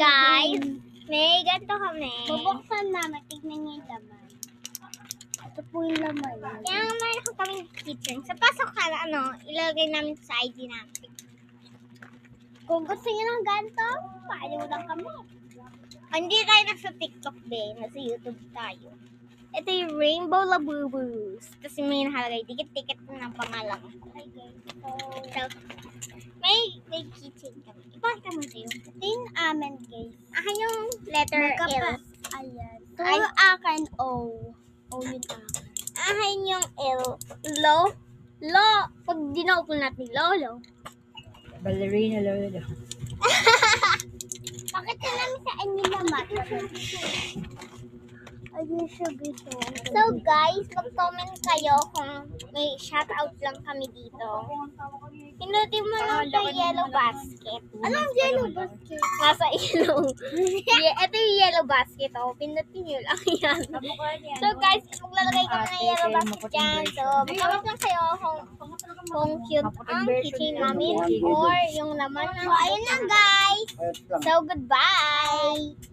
guys, may ganito kami. Bubuksan namin, tignan niyo yung laman. Ito po yung laman. Kaya mayroon kaming kitchen. Sa pasok ka na, ilagay namin sa ID namin. Kung gusto niyo ng ganito, paano lang kami. Hindi tayo nasa TikTok din, nasa YouTube tayo. Ito yung Rainbow Labubus. Tapos may nakalagay, tikit-tikit ng pangalan ko. Okay, guys. So, may kitchen kami. Ipakita mo sa'yo. Ito yung amin, guys. Akin yung letter L. Ayan. Ito Ay. yung akin, O. O yung akin. Akin yung L. Lo. Pag dinaupol natin, Lolo. Ballerina Lolo. Bakit na namin sa inyo naman? Ayun siya, guys. So guys, mag-comment kayo kung may shoutout lang kami dito. Pinutin mo lang sa yellow basket. Anong yellow basket? Nasa ilong. Ito yung yellow basket. Oh. Pinutin nyo lang yan. So guys, maglalagay kami ng yellow basket dyan. So, mag-comment lang kayo kung cute ang keychain namin or yung laman ng... So, ayun na, guys. So, goodbye!